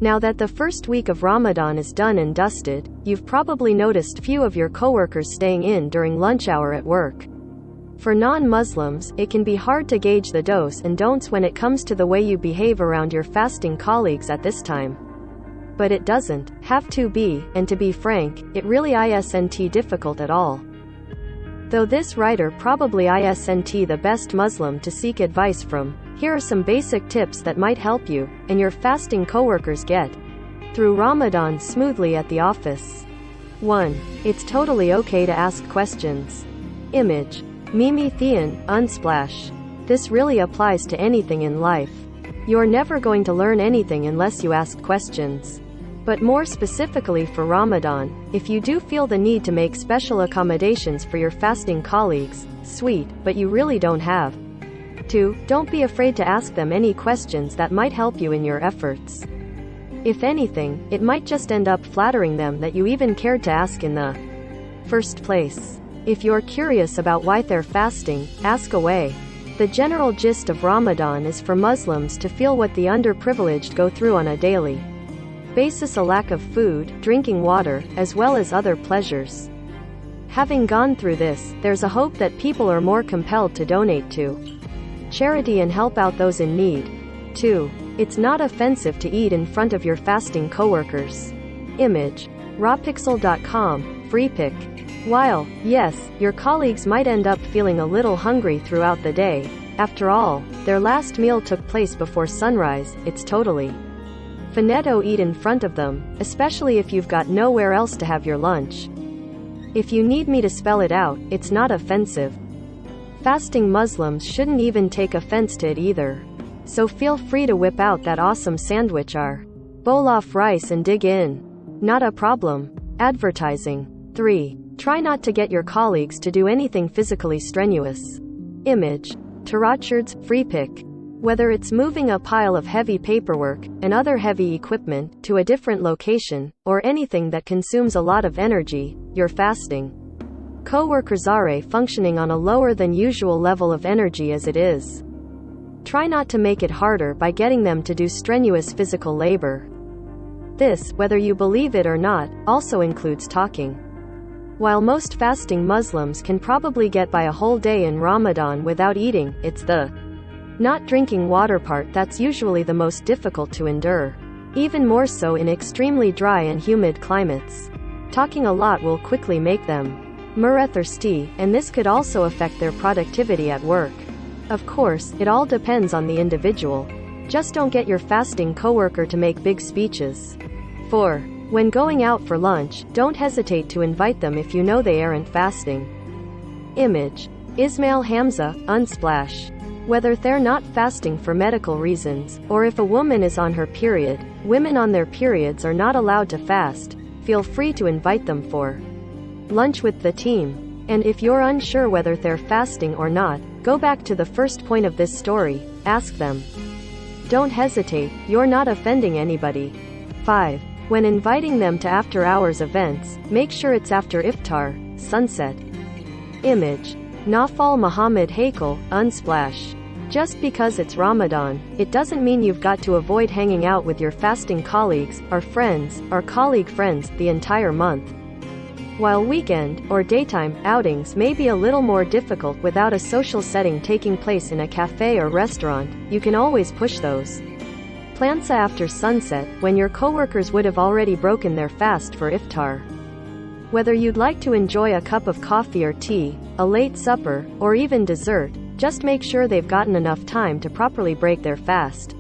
Now that the first week of Ramadan is done and dusted, you've probably noticed few of your coworkers staying in during lunch hour at work. For non-Muslims, it can be hard to gauge the do's and don'ts when it comes to the way you behave around your fasting colleagues at this time. But it doesn't have to be, and to be frank, it really isn't difficult at all. Though this writer probably isn't the best Muslim to seek advice from, here are some basic tips that might help you and your fasting coworkers get through Ramadan smoothly at the office. 1. It's totally okay to ask questions. Image. Mimi Thean, Unsplash. This really applies to anything in life. You're never going to learn anything unless you ask questions. But more specifically for Ramadan, if you do feel the need to make special accommodations for your fasting colleagues, sweet, but you really don't have. 2. Don't be afraid to ask them any questions that might help you in your efforts. If anything, it might just end up flattering them that you even cared to ask in the first place. If you're curious about why they're fasting, ask away. The general gist of Ramadan is for Muslims to feel what the underprivileged go through on a daily basis: a lack of food, drinking water, as well as other pleasures. Having gone through this, there's a hope that people are more compelled to donate to charity and help out those in need. 2. It's not offensive to eat in front of your fasting coworkers. Image. rawpixel.com, free pick. While, yes, your colleagues might end up feeling a little hungry throughout the day, after all, their last meal took place before sunrise, it's totally finetto eat in front of them, especially if you've got nowhere else to have your lunch. If you need me to spell it out, it's not offensive. Fasting Muslims shouldn't even take offense to it either. So feel free to whip out that awesome sandwich or bowl of rice and dig in. Not a problem. Advertising. 3. Try not to get your colleagues to do anything physically strenuous. Image. Tarachard's, free pick. Whether it's moving a pile of heavy paperwork and other heavy equipment to a different location, or anything that consumes a lot of energy, you're fasting. Coworkers are functioning on a lower than usual level of energy as it is. Try not to make it harder by getting them to do strenuous physical labor. This, whether you believe it or not, also includes talking. While most fasting Muslims can probably get by a whole day in Ramadan without eating, it's the not drinking water part that's usually the most difficult to endure. Even more so in extremely dry and humid climates. Talking a lot will quickly make them more thirsty, and this could also affect their productivity at work. Of course, it all depends on the individual. Just don't get your fasting coworker to make big speeches. 4. When going out for lunch, don't hesitate to invite them if you know they aren't fasting. Image. Ismail Hamza, Unsplash. Whether they're not fasting for medical reasons, or if a woman is on her period, women on their periods are not allowed to fast, feel free to invite them for lunch with the team. And if you're unsure whether they're fasting or not, go back to the first point of this story, ask them. Don't hesitate, you're not offending anybody. 5. When inviting them to after-hours events, make sure it's after iftar, sunset. Image. Nafal Muhammad Hakel, Unsplash. Just because it's Ramadan, it doesn't mean you've got to avoid hanging out with your fasting colleagues, or friends, or colleague friends, the entire month. While weekend, or daytime, outings may be a little more difficult without a social setting taking place in a cafe or restaurant, you can always push those plans after sunset, when your coworkers would have already broken their fast for iftar. Whether you'd like to enjoy a cup of coffee or tea, a late supper, or even dessert, just make sure they've gotten enough time to properly break their fast.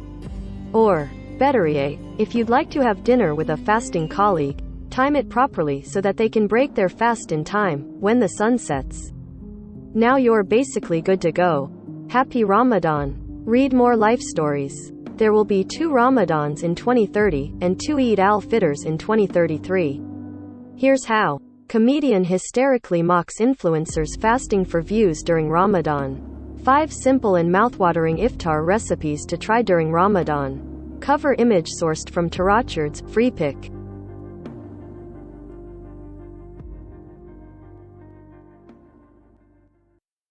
Or, better yet, if you'd like to have dinner with a fasting colleague, time it properly so that they can break their fast in time, when the sun sets. Now you're basically good to go. Happy Ramadan. Read more life stories. There will be 2 Ramadans in 2030, and 2 Eid al-Fitrs in 2033. Here's how. Comedian hysterically mocks influencers fasting for views during Ramadan. 5 simple and mouthwatering iftar recipes to try during Ramadan. Cover image sourced from Tarachard's, free pick.